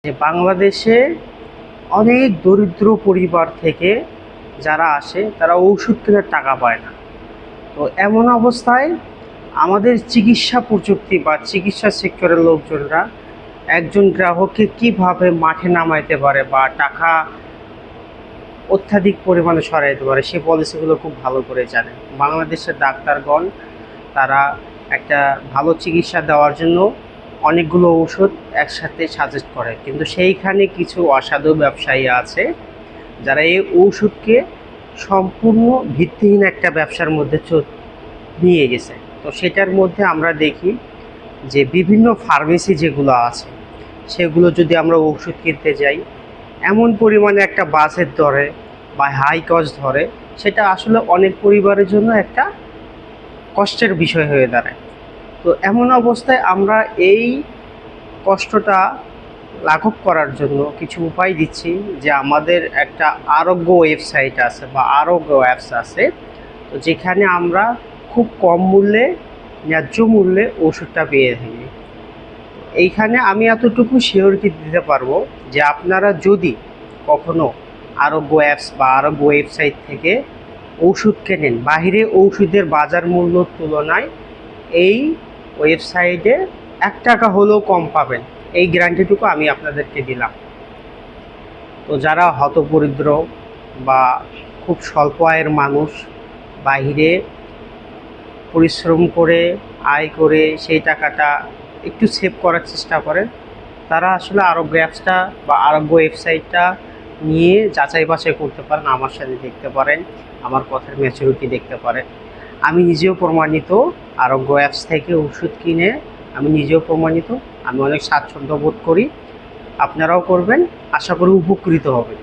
যে বাংলাদেশে অনেক দরিদ্র পরিবার থেকে যারা আসে তারা ওষুধ কেনার টাকা পায় না। তো এমন অবস্থায় আমাদের চিকিৎসা প্রযুক্তি বা চিকিৎসা সেক্টরের লোকজনরা একজন গ্রাহককে কিভাবে মাঠে নামাইতে পারে বা টাকা অত্যাধিক পরিমাণে সরাইতে পারে সেই পলিসিগুলো খুব ভালো করে জানে। বাংলাদেশের ডাক্তারগণ তারা একটা ভালো চিকিৎসা দেওয়ার জন্য অনেকগুলো ঔষধ একসাথে সাজেস্ট করে, কিন্তু সেইখানে কিছু অসাধু ব্যবসায়ী আছে যারা এই ঔষধকে সম্পূর্ণ ভিত্তিহীন একটা ব্যবসার মধ্যে নিয়ে গেছে। তো সেটার মধ্যে আমরা দেখি যে বিভিন্ন ফার্মেসি যেগুলো আছে সেগুলো যদি আমরা ওষুধ কিনতে যাই এমন পরিমাণে একটা বাজেট ধরে বা হাই কস্ট ধরে, সেটা আসলে অনেক পরিবারের জন্য একটা কষ্টের বিষয় হয়ে দাঁড়ায়। তো এমন অবস্থায় আমরা এই কষ্টটা লাঘব করার জন্য কিছু উপায় দিচ্ছি, যে আমাদের একটা আরোগ্য ওয়েবসাইট আছে বা আরোগ্য অ্যাপস আছে, তো যেখানে আমরা খুব কম মূল্যে ন্যায্য মূল্যে ওষুধটা পেয়ে থাকি। এইখানে আমি এতটুকু সিওরিটি দিতে পারবো যে আপনারা যদি কখনো আরোগ্য অ্যাপস বা আরোগ্য ওয়েবসাইট থেকে ওষুধ কেনেন, বাহিরে ওষুধের বাজার মূল্যর তুলনায় এই ওয়েবসাইটে 1 টাকা হলেও কম পাবেন, এই গ্যারান্টিটুকু আমি আপনাদেরকে দিলাম। তো যারা হতদরিদ্র বা খুব স্বল্প আয়ের মানুষ, বাহিরে পরিশ্রম করে আয় করে সেই টাকাটা একটু সেভ করার চেষ্টা করেন, তারা আসলে আরোগ্য অ্যাপসটা বা আরোগ্য ওয়েবসাইটটা নিয়ে যাচাই বাছাই করতে পারেন, আমার সাথে দেখতে পারেন, আমার কথার ম্যাচুরিটি দেখতে পারেন। আমি নিজেও প্রমাণিত, আরোগ্য অ্যাপস থেকে ওষুধ কিনে আমি নিজেও প্রমাণিত, আমি অনেক স্বাচ্ছন্দ্য বোধ করি। আপনারাও করবেন, আশা করি উপকৃত হবেন।